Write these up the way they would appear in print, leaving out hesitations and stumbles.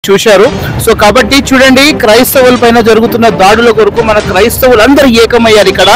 చూశారు. సో కాబట్టి చూడండి, క్రైస్తవుల పైన జరుగుతున్న దాడుల కొరకు మన క్రైస్తవులందరూ ఏకమయ్యారు. ఇక్కడ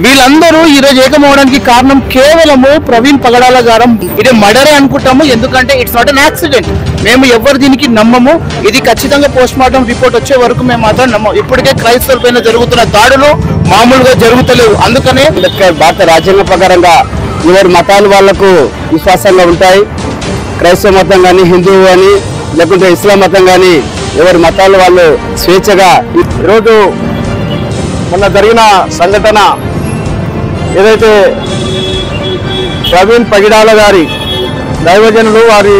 వీళ్ళందరూ ఈరోజు ఏకమవడానికి కారణం కేవలము ప్రవీణ్ పగడాల గారు. ఇది మర్డరే అనుకుంటాము, ఎందుకంటే ఇట్స్ నాట్ అన్ యాక్సిడెంట్. మేము ఎవరు దీనికి నమ్మము. ఇది ఖచ్చితంగా పోస్ట్ మార్టం రిపోర్ట్ వచ్చే వరకు మేము మాత్రం నమ్మము. ఇప్పటికే క్రైస్తవుల పైన జరుగుతున్న దాడులు మామూలుగా జరుగుతలేవు. అందుకనే భారత రాజ్యాంగ ప్రకారంగా ఎవరి మతాలు వాళ్లకు విశ్వాసంగా ఉంటాయి. క్రైస్తవ మతం కానీ, హిందువు కానీ, లేకుంటే ఇస్లాం మతం కానీ, ఎవరి మతాలు వాళ్ళు స్వేచ్ఛగా. ఈరోజు మొన్న జరిగిన సంఘటన ఏదైతే ప్రవీణ్ పగిడాల గారి దైవజనులు వారి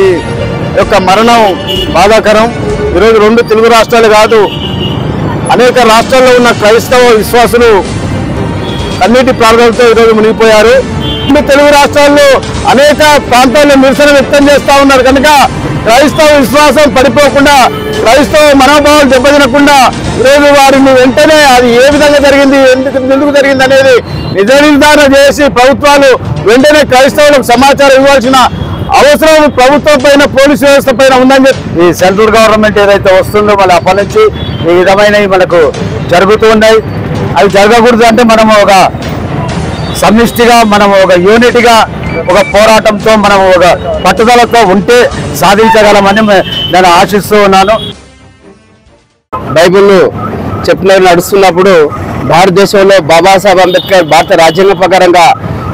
యొక్క మరణం బాధాకరం. ఈరోజు రెండు తెలుగు రాష్ట్రాలు కాదు, అనేక రాష్ట్రాల్లో ఉన్న క్రైస్తవ విశ్వాసులు కన్నీటి ప్రార్థనలతో ఈరోజు మునిగిపోయారు. తెలుగు రాష్ట్రాల్లో అనేక ప్రాంతాల్లో నిరసన వ్యక్తం చేస్తూ ఉన్నారు. కనుక క్రైస్తవ విశ్వాసం పడిపోకుండా, క్రైస్తవ మనోభావాలు దెబ్బతినకుండా ఈరోజు వారిని వెంటనే అది ఏ విధంగా జరిగింది, ఎందుకు జరిగింది అనేది నిజ నిర్ధారణ చేసి ప్రభుత్వాలు వెంటనే క్రైస్తవులకు సమాచారం ఇవ్వాల్సిన అవసరం ప్రభుత్వం పైన, పోలీసు వ్యవస్థ పైన ఉందని చెప్పి ఈ సెంట్రల్ గవర్నమెంట్ ఏదైతే వస్తుందో మళ్ళీ అప్పటి నుంచి ఈ విధమైనవి మనకు జరుగుతూ ఉన్నాయి. అవి జరగకూడదు అంటే మనం ఒక సమిష్టిగా, మనం ఒక యూనిట్గా, ఒక పోరాటంతో, మనం ఒక పట్టుదలతో ఉంటే సాధించగలమని నేను ఆశిస్తూ ఉన్నాను. బైబిల్ చెప్పినవి నడుస్తున్నప్పుడు భారతదేశంలో బాబాసాహెబ్ అంబేద్కర్ భారత రాజ్యాంగ ప్రకారంగా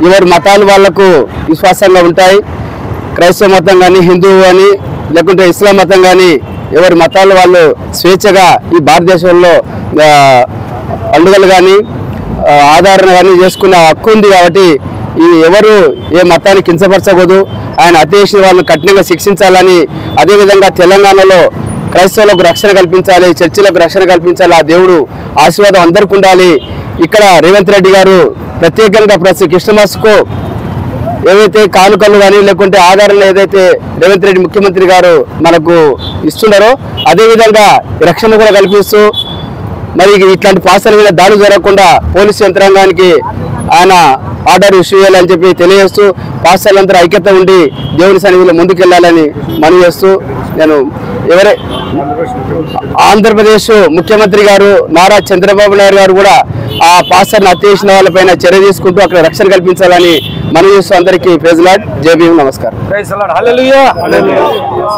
ఎవరి మతాలు వాళ్లకు విశ్వాసంగా ఉంటాయి. క్రైస్తవ మతం కానీ, హిందువు కానీ, లేకుంటే ఇస్లాం మతం కానీ, ఎవరి మతాలు వాళ్ళు స్వేచ్ఛగా ఈ భారతదేశంలో పండుగలు కానీ ఆధారణ కానీ చేసుకునే హక్కు ఉంది. కాబట్టి ఈ ఎవరు ఏ మతాన్ని కించపరచకూడదు. ఆయన అత్యేసిన వాళ్ళని కఠినంగా శిక్షించాలని, అదేవిధంగా తెలంగాణలో క్రైస్తవులకు రక్షణ కల్పించాలి, చర్చిలకు రక్షణ కల్పించాలి. ఆ దేవుడు ఆశీర్వాదం అందరికీ ఉండాలి. ఇక్కడ రేవంత్ రెడ్డి గారు ప్రత్యేకంగా ప్రతి క్రిస్టమస్కు ఏవైతే కానుకలు కానీ, లేకుంటే ఆధారాలు ఏదైతే రేవంత్ రెడ్డి ముఖ్యమంత్రి గారు మనకు ఇస్తున్నారో అదేవిధంగా రక్షణ కూడా కల్పిస్తూ, మరి ఇట్లాంటి పాసాల మీద దాడి జరగకుండా పోలీసు యంత్రాంగానికి ఆయన ఆర్డర్ ఇష్యూ చేయాలని చెప్పి తెలియజేస్తూ, పాసాలందరూ ఐక్యత ఉండి దేవుని సన్నిధిలో ముందుకెళ్లాలని మనవి చేస్తూ, నేను ఆంధ్రప్రదేశ్ ముఖ్యమంత్రి గారు నారా చంద్రబాబు నాయుడు గారు కూడా ఆ పాస్టర్ని హత్య చేసిన వాళ్ళపైన చర్య తీసుకుంటూ అక్కడ రక్షణ కల్పించాలని మనవి చేస్తూ అందరికీ ప్రైజ్ లార్డ్, జై భీమ్, నమస్కారం.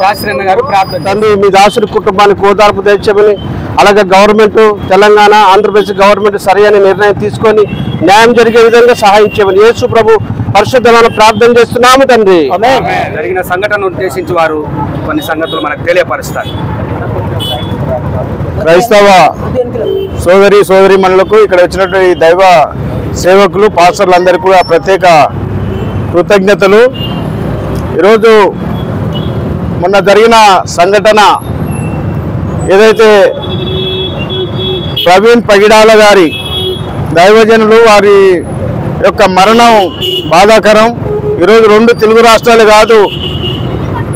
శాస్త్రి గారు ప్రార్థన. తండ్రి, మీ దాసుడి కుటుంబానికి ఓదార్పు తెచ్చమని, అలాగే గవర్నమెంట్, తెలంగాణ, ఆంధ్రప్రదేశ్ గవర్నమెంట్ సరైన నిర్ణయం తీసుకొని న్యాయం జరిగే విధంగా సహాయం చేయమని యేసు ప్రభు పరిశుద్ధమైన ప్రార్థన చేస్తున్నాము తండ్రి. జరిగిన సంఘటన ఉద్దేశించి వారు కొన్ని సంగతులు మనకు తెలియపరుస్తారు. క్రైస్తవ సోదరి మనులకు, ఇక్కడ వచ్చినటువంటి దైవ సేవకులు, పాస్టర్లందరికీ కూడా ప్రత్యేక కృతజ్ఞతలు. ఈరోజు మొన్న జరిగిన సంఘటన ఏదైతే ప్రవీణ్ పగిడాల గారి దైవజనులు వారి యొక్క మరణం బాధాకరం. ఈరోజు రెండు తెలుగు రాష్ట్రాలు కాదు,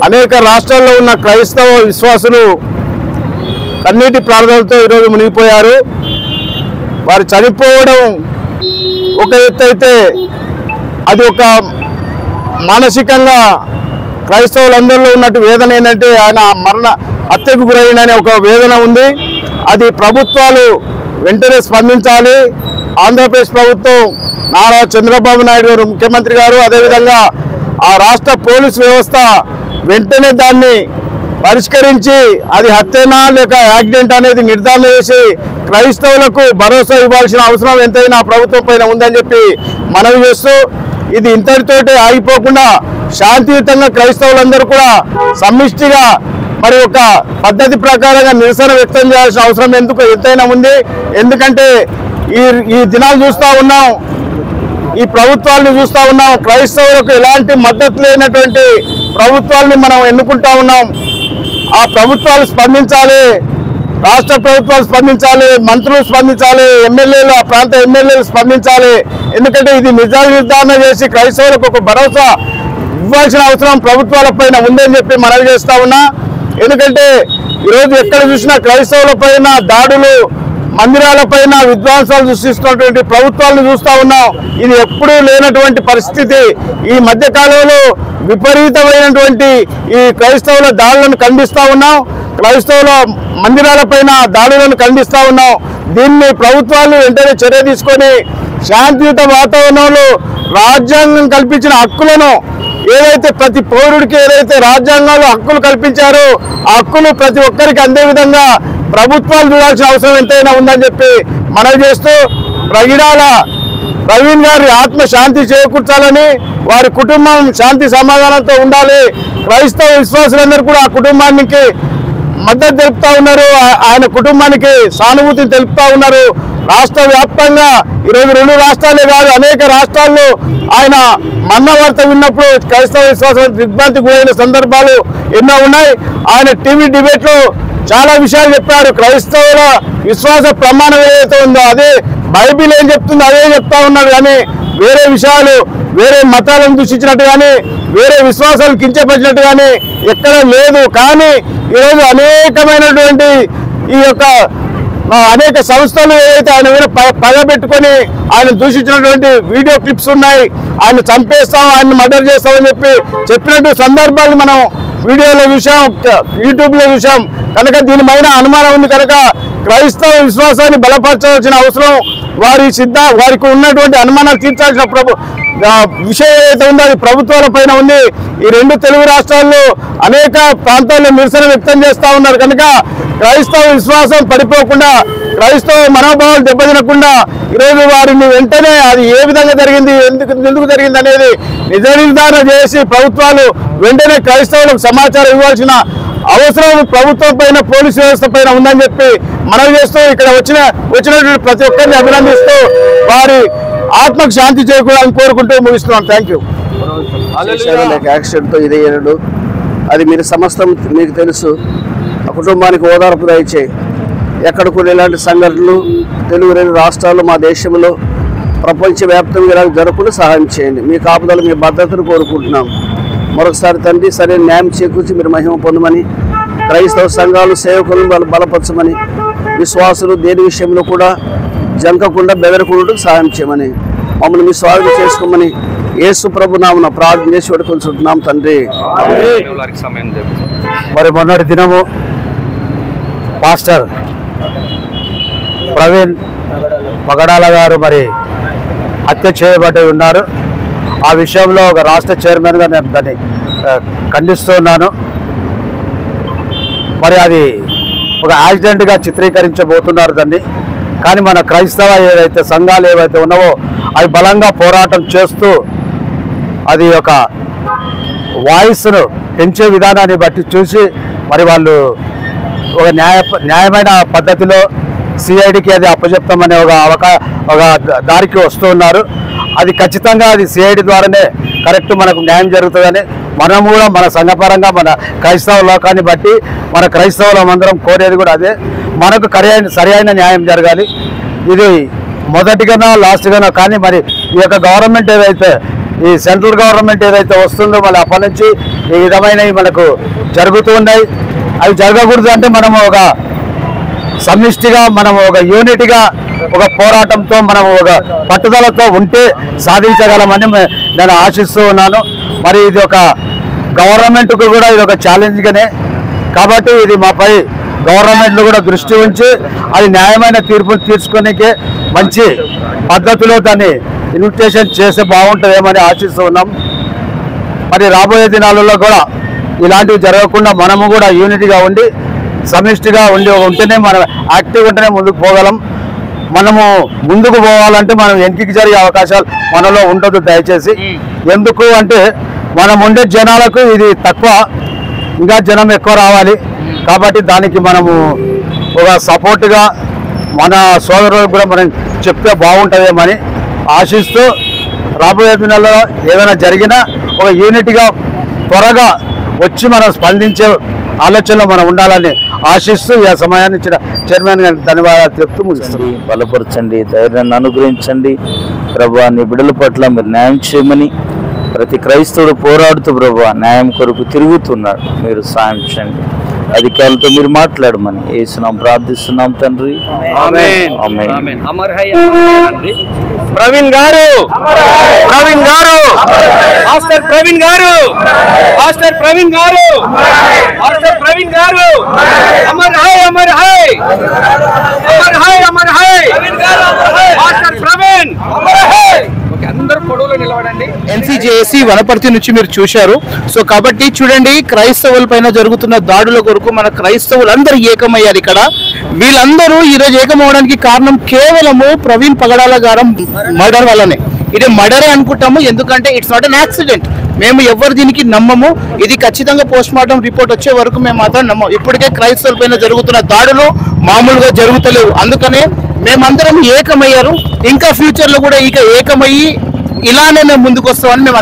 అనేక రాష్ట్రాల్లో ఉన్న క్రైస్తవ విశ్వాసులు కన్నీటి ప్రార్థనలతో ఈరోజు మునిగిపోయారు. వారు చనిపోవడం ఒక ఎత్తు అయితే, అది ఒక మానసికంగా క్రైస్తవులందరిలో ఉన్నట్టు వేదన ఏంటంటే ఆయన హత్యకు గురైన ఒక వేదన ఉంది. అది ప్రభుత్వాలు వెంటనే స్పందించాలి. ఆంధ్రప్రదేశ్ ప్రభుత్వం, నారా చంద్రబాబు నాయుడు గారు ముఖ్యమంత్రి గారు, అదేవిధంగా ఆ రాష్ట్ర పోలీసు వ్యవస్థ వెంటనే దాన్ని పరిష్కరించి అది హత్యనా లేక యాక్సిడెంట్ అనేది నిర్ధారణ చేసి క్రైస్తవులకు భరోసా ఇవ్వాల్సిన అవసరం ఎంతైనా ప్రభుత్వం పైన ఉందని చెప్పి మనవి చేస్తూ, ఇది ఇంతటితోటే ఆగిపోకుండా శాంతియుతంగా క్రైస్తవులందరూ కూడా సమిష్టిగా మరి ఒక పద్ధతి ప్రకారంగా నిరసన వ్యక్తం చేయాల్సిన అవసరం ఎంతైనా ఉంది. ఎందుకంటే ఈ దినాలు చూస్తూ ఉన్నాం, ఈ ప్రభుత్వాలను చూస్తూ ఉన్నాం. క్రైస్తవులకు ఎలాంటి మద్దతు లేనటువంటి ప్రభుత్వాలని మనం ఎన్నుకుంటా ఉన్నాం. ఆ ప్రభుత్వాలు స్పందించాలి, రాష్ట్ర ప్రభుత్వాలు స్పందించాలి, మంత్రులు స్పందించాలి, ఎమ్మెల్యేలు, ఆ ప్రాంత ఎమ్మెల్యేలు స్పందించాలి. ఎందుకంటే ఇది నిజ నిర్ధారణ చేసి క్రైస్తవులకు ఒక భరోసా ఇవ్వాల్సిన అవసరం ప్రభుత్వాల పైన ఉందని చెప్పి మనవి చేస్తా ఉన్నా. ఎందుకంటే ఈరోజు ఎక్కడ చూసినా క్రైస్తవుల పైన దాడులు, మందిరాలపైన విధ్వంసాలు సృష్టిస్తున్నటువంటి ప్రభుత్వాలను చూస్తూ ఉన్నాం. ఇది ఎప్పుడూ లేనటువంటి పరిస్థితి. ఈ మధ్య కాలంలో విపరీతమైనటువంటి ఈ క్రైస్తవుల దాడులను ఖండిస్తూ ఉన్నాం. క్రైస్తవుల మందిరాలపైన దాడులను ఖండిస్తూ ఉన్నాం. దీన్ని ప్రభుత్వాలు వెంటనే చర్య తీసుకొని శాంతియుత వాతావరణంలో రాజ్యాంగం కల్పించిన హక్కులను ఏదైతే ప్రతి పౌరుడికి ఏదైతే రాజ్యాంగంలో హక్కులు కల్పించారో ఆ హక్కులు ప్రతి ఒక్కరికి అందే విధంగా ప్రభుత్వాలు చూడాల్సిన అవసరం ఎంతైనా ఉందని చెప్పి మనవి చేస్తూ ప్రగిడాల ప్రవీణ్ గారి ఆత్మ శాంతి చేకూర్చాలని, వారి కుటుంబం శాంతి సమాధానంతో ఉండాలి. క్రైస్తవ విశ్వాసులందరూ కూడా ఆ కుటుంబానికి మద్దతు తెలుపుతా ఉన్నారు, ఆయన కుటుంబానికి సానుభూతిని తెలుపుతా ఉన్నారు. రాష్ట్ర వ్యాప్తంగా ఈరోజు 2 రాష్ట్రాలే కాదు అనేక రాష్ట్రాల్లో ఆయన మరణ వార్త విన్నప్పుడు క్రైస్తవ విశ్వాసం దిగ్భ్రాంతికి గురైన సందర్భాలు ఎన్నో ఉన్నాయి. ఆయన టీవీ డిబేట్లో చాలా విషయాలు చెప్పారు. క్రైస్తవుల విశ్వాస ప్రమాణం ఏదైతే ఉందో అదే బైబిల్ ఏం చెప్తుందో అదే చెప్తా ఉన్నారు, కానీ వేరే విషయాలు వేరే మతాలను దూషించినట్టు కానీ వేరే విశ్వాసాలు కించపరిచినట్టు కానీ ఎక్కడ లేదు. కానీ ఈరోజు అనేకమైనటువంటి ఈ యొక్క అనేక సంస్థలు ఏదైతే ఆయన మీద పగబెట్టుకొని ఆయన దూషించినటువంటి వీడియో క్లిప్స్ ఉన్నాయి. ఆయన చంపేస్తాం, ఆయన మర్డర్ చేస్తామని చెప్పినట్టు సందర్భాలు మనం వీడియోలో చూసాం, యూట్యూబ్లో చూసాం. కనుక దీనిపైన అనుమానం ఉంది కనుక క్రైస్తవ విశ్వాసాన్ని బలపరచాల్సిన అవసరం వారికి ఉన్నటువంటి అనుమానాలు తీర్చాల్సిన విషయం ఏదైతే ఉందో అది ప్రభుత్వాల పైన ఉంది. ఈ 2 తెలుగు రాష్ట్రాల్లో అనేక ప్రాంతాల్లో నిరసన వ్యక్తం చేస్తూ ఉన్నారు. కనుక క్రైస్తవ విశ్వాసం పడిపోకుండా, క్రైస్తవ మనోభావాలు దెబ్బతినకుండా ఈరోజు వారిని వెంటనే అది ఏ విధంగా జరిగింది, ఎందుకు జరిగింది అనేది నిజ నిర్ధారణ చేసి ప్రభుత్వాలు వెంటనే క్రైస్తవులకు సమాచారం ఇవ్వాల్సిన అవసరం ప్రభుత్వం పైన, పోలీసు వ్యవస్థ పైన ఉందని చెప్పి మనవి చేస్తూ ఇక్కడ వచ్చినటువంటి ప్రతి ఒక్కరిని అభినందిస్తూ వారి ఆత్మకు శాంతి చేకూరాలని కోరుకుంటూ ముగిస్తున్నాం. Thank you. యాక్సిడెంట్తో ఇదయ్యాడు, అది మీరు సమస్తం మీకు తెలుసు. ఆ కుటుంబానికి ఓదార్పు దయచేయి. ఎక్కడ కూడా ఇలాంటి సంఘటనలు తెలుగు 2 రాష్ట్రాలు మా దేశంలో ప్రపంచవ్యాప్తంగా ఇలా జరగకుండా సహాయం చేయండి. మీ కాపుదలు మీ భద్రతను కోరుకుంటున్నాం. మరొకసారి తండ్రి సరైన న్యాయం చేకూర్చి మీరు మహిమ పొందమని, క్రైస్తవ సంఘాలు సేవకులను బలపరచమని, విశ్వాసులు దేని విషయంలో కూడా జంకకుండా బెదరకుండా సహాయం చేయమని, మమ్మల్ని మీ స్వాగతం చేసుకోమని యేసు ప్రభు నామమున ప్రార్థన చేసి వేడుకొంచుకుంటున్నాం తండ్రి. మరి మొన్నటి దినము పాస్టర్ ప్రవీణ్ పగడాల గారు మరి హత్య చేయబడి ఉన్నారు. ఆ విషయంలో ఒక రాష్ట్ర చైర్మన్గా నేను దాన్ని ఖండిస్తూ ఉన్నాను. మరి అది ఒక యాక్సిడెంట్గా చిత్రీకరించబోతున్నారు దాన్ని. కానీ మన క్రైస్తవ ఏదైతే సంఘాలు ఏవైతే ఉన్నావో అవి బలంగా పోరాటం చేస్తూ అది ఒక వాయిస్ను పెంచే విధానాన్ని బట్టి చూసి మరి వాళ్ళు ఒక న్యాయమైన పద్ధతిలో సిఐడికి అది అప్పచెప్తామనే ఒక దారికి వస్తూ ఉన్నారు. అది ఖచ్చితంగా అది సిఐడి ద్వారానే కరెక్ట్ మనకు న్యాయం జరుగుతుందని మనం కూడా మన సంఘపరంగా మన క్రైస్తవ లోకాన్ని బట్టి మన క్రైస్తవులం అందరం కోరేది కూడా అదే. మనకు సరైన న్యాయం జరగాలి. ఇది మొదటిగానో లాస్ట్గానో కానీ మరి ఈ యొక్క గవర్నమెంట్ ఏదైతే ఈ సెంట్రల్ గవర్నమెంట్ ఏదైతే వస్తుందో మళ్ళీ అప్పటి నుంచి ఈ విధమైనవి మనకు జరుగుతూ ఉన్నాయి. అవి జరగకూడదు అంటే మనము ఒక సమిష్టిగా, మనము ఒక యూనిట్గా, ఒక పోరాటంతో, మనము ఒక పట్టుదలతో ఉంటే సాధించగలమని నేను ఆశిస్తూ ఉన్నాను. మరి ఇది ఒక గవర్నమెంట్కు కూడా ఇది ఒక ఛాలెంజ్గానే కాబట్టి ఇది మాపై గవర్నమెంట్లు కూడా దృష్టి ఉంచి అది న్యాయమైన తీర్పులు తీర్చుకోనికే మంచి పద్ధతిలో దాన్ని ఇన్విటేషన్ చేస్తే బాగుంటుందేమని ఆశిస్తూ ఉన్నాం. మరి రాబోయే దినాలలో కూడా ఇలాంటివి జరగకుండా మనము కూడా యూనిట్గా ఉండి సమిష్టిగా ఉంటేనే మనం యాక్టివ్ ఉంటేనే ముందుకు పోగలం. మనము ముందుకు పోవాలంటే మనం వెనక్కి జరిగే అవకాశాలు మనలో ఉండదు దయచేసి. ఎందుకు అంటే మనం ఉండే జనాలకు ఇది తక్కువ, ఇంకా జనం ఎక్కువ రావాలి కాబట్టి దానికి మనము ఒక సపోర్ట్గా మన సోదరులకు కూడా మనం చెప్తే బాగుంటుందేమని ఆశిస్తూ రాబోయే దినాల్లో ఏదైనా జరిగినా ఒక యూనిట్గా త్వరగా వచ్చి మనం స్పందించే ఆలోచనలో మనం ఉండాలని ఆశిస్తూ ఈ సమయాన్ని ఇచ్చిన చైర్మన్ గారికి ధన్యవాదాలు చెప్తూ ముగిస్తుంది. బలపరచండి, ధైర్యాన్ని అనుగ్రహించండి ప్రభువా. నీ బిడ్డల పట్ల మీరు న్యాయం చేయమని ప్రతి క్రైస్తవుడు పోరాడుతూ ప్రభువా న్యాయం కొరకు తిరుగుతున్నాడు. మీరు సాయం చేయండి, అధికారులతో మీరు మాట్లాడమని యేసునామమున ప్రార్థిస్తున్నాం తండ్రి. ఆమేన్. ఆమేన్. ప్రవీణ్ గారు, ప్రవీణ్ గారు, మాస్టర్ ప్రవీణ్ గారు, మాస్టర్ ప్రవీణ్ గారు, మాస్టర్ ప్రవీణ్ గారు, Amar high, Amar high, Amar high, Amar high, master Praveen, Amar high. అందరూ పొడవులో నిలబడండి. ఎన్సీజేఏసీ వనపర్తి నుంచి మీరు చూశారు. సో కాబట్టి చూడండి, క్రైస్తవుల పైన జరుగుతున్న దాడుల కొరకు మన క్రైస్తవులందరూ ఏకమయ్యారు ఇక్కడ. వీళ్ళందరూ ఈరోజు ఏకమవడానికి కారణం కేవలము ప్రవీణ్ పగడాల గారం మర్డర్ వల్లనే. ఇది మర్డరే అనుకుంటాము, ఎందుకంటే ఇట్స్ నాట్ అన్ యాక్సిడెంట్. మేము ఎవరు దీనికి నమ్మము. ఇది ఖచ్చితంగా పోస్ట్ మార్టం రిపోర్ట్ వచ్చే వరకు మేము మాత్రం నమ్మం. ఇప్పటికే క్రైస్తవుల పైన జరుగుతున్న దాడులు మామూలుగా జరుగుతలేవు. అందుకనే మేమందరం ఏకమయ్యారు. ఇంకా ఫ్యూచర్ లో కూడా ఇక ఏకమయ్యి ఇలానే మేము ముందుకు వస్తామని మేము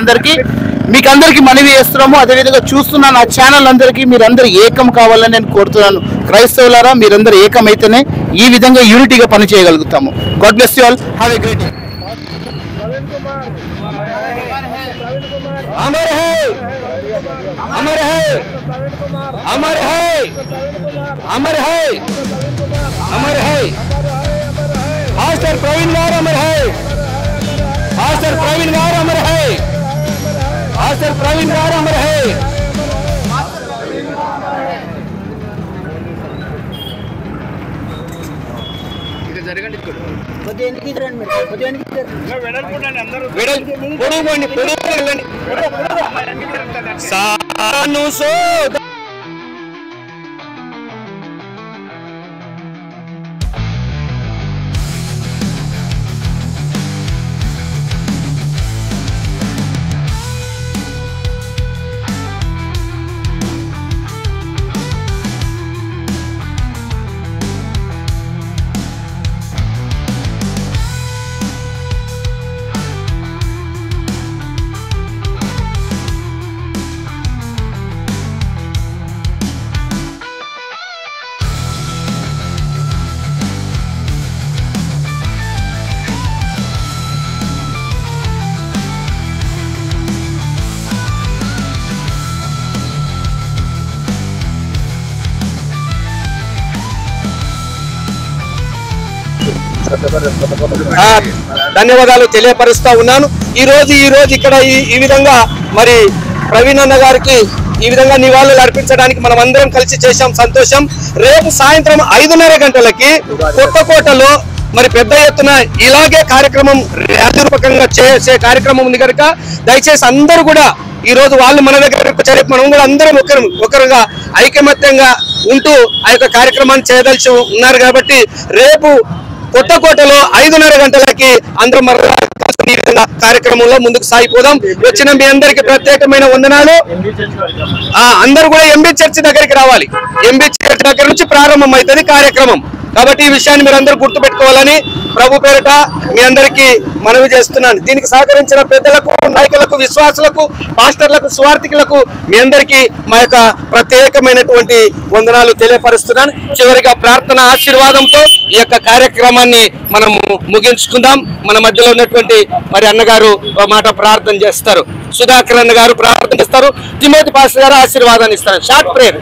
మీకు అందరికీ మనవి చేస్తున్నాము. అదేవిధంగా చూస్తున్న నా ఛానల్ అందరికీ మీరందరూ ఏకం కావాలని నేను కోరుతున్నాను. క్రైస్తవులారా, మీరందరూ ఏకమైతేనే ఈ విధంగా యూనిటీగా పని చేయగలుగుతాము. God bless you all. Have a great day. अमर है, अमर है, अमर है, अमर है, अमर है, मास्टर प्रवीण गार अमर है, मास्टर प्रवीण गार अमर है, मास्टर प्रवीण गार अमर है. సాను సోద ధన్యవాదాలు తెలియపరుస్తా ఉన్నాను. ఈ రోజు ఇక్కడ ఈ విధంగా మరి ప్రవీణ్ అన్న గారికి ఈ విధంగా నివాళులు అర్పించడానికి మనం అందరం కలిసి చేశాం. సంతోషం. రేపు సాయంత్రం 5:30 గంటలకి కొత్తకోటలో మరి పెద్ద ఎత్తున ఇలాగే కార్యక్రమం ర్యాలీరూపకంగా చేసే కార్యక్రమం ఉంది కనుక దయచేసి అందరూ కూడా ఈ రోజు వాళ్ళు మన దగ్గర మనం కూడా అందరం ఒకరుగా ఐకమత్యంగా ఉంటూ ఆ యొక్క కార్యక్రమాన్ని చేయదలిచి ఉన్నారు. కాబట్టి రేపు కొత్తకోటలో 5:30 గంటలకి అందరం ఈ విధంగా కార్యక్రమంలో ముందుకు సాగిపోదాం. వచ్చిన మీ అందరికి ప్రత్యేకమైన వందనాలు. అందరూ కూడా ఎంబీ చర్చి దగ్గరికి రావాలి. ఎంబీ చర్చి దగ్గర నుంచి ప్రారంభం అవుతుంది కార్యక్రమం. కాబట్టి ఈ విషయాన్ని మీరు అందరూ గుర్తుపెట్టుకోవాలని ప్రభు పేరిట మీ అందరికీ మనవి చేస్తున్నాను. దీనికి సహకరించిన పెద్దలకు, నాయకులకు, విశ్వాసులకు, పాస్టర్లకు, స్వార్థికులకు మీ అందరికీ మా యొక్క ప్రత్యేకమైనటువంటి వందనాలు తెలియపరుస్తున్నాను. చివరిగా ప్రార్థన ఆశీర్వాదంతో ఈ యొక్క కార్యక్రమాన్ని మనము ముగించుకుందాం. మన మధ్యలో ఉన్నటువంటి మరి అన్నగారు మాట ప్రార్థన చేస్తారు. సుధాకర్ అన్న గారు ప్రార్థన చేస్తారు. తిమోతి పాస్టర్ గారు ఆశీర్వాదాన్ని ఇస్తారు. Short prayer.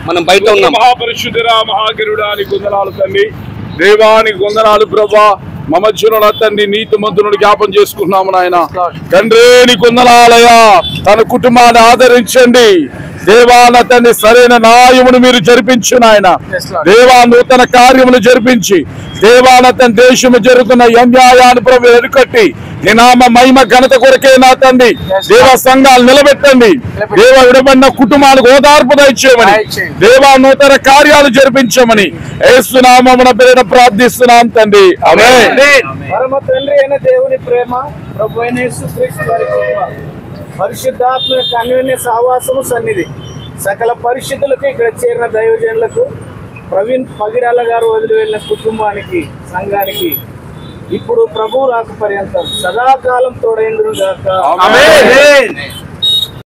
మనం బయట ఉన్నాం. మహాపరిశుద్ధుడా, మహాగరుడా నీకు వందనాలు తండ్రి. దేవానికి వందనాలు ప్రభా. మా మధ్యలో తండ్రి నీతిమంతులను జ్ఞాపం చేసుకున్నాము నాయన. తండ్రి నీకు వందనాలయ్యా. తన కుటుంబాన్ని ఆదరించండి దేవాన తండ్రి. సరైన న్యాయమును మీరు జరిపించు నాయన. దేవా నూతన కార్యములు జరిపించి దేవాన తన దేశము జరుగుతున్న అన్యాయాన్ని ప్రభు ఎరుకట్టి నీ నామ మహిమ ఘనత కొరకే నా తండ్రి దేవ సంఘాలు నిలబెట్టండి. దేవ విడబడిన కుటుంబాలకు ఓదార్పు దయచేయమని, దేవా నూతన కార్యాలు జరిపించమని యేసు నామమున పేరిట ప్రార్థిస్తున్నాం తండ్రి. ఆమేన్. పరమ తండ్రి అయిన దేవుని ప్రేమ, ప్రభు అయిన యేసుక్రీస్తు వారి కృప, పరిశుద్ధాత్మ యొక్క అన్యోన్య సహవాసము సన్నిధి సకల పరిశుద్ధులకు, ఇక్కడ చేరిన దైవజనులకు, ప్రవీణ్ పగిడాల గారు వదిలి వెళ్ళిన కుటుంబానికి, సంఘానికి ఇప్పుడు ప్రభువు రాక పర్యంతం సదాకాలం తోడైండును గాక. ఆమేన్.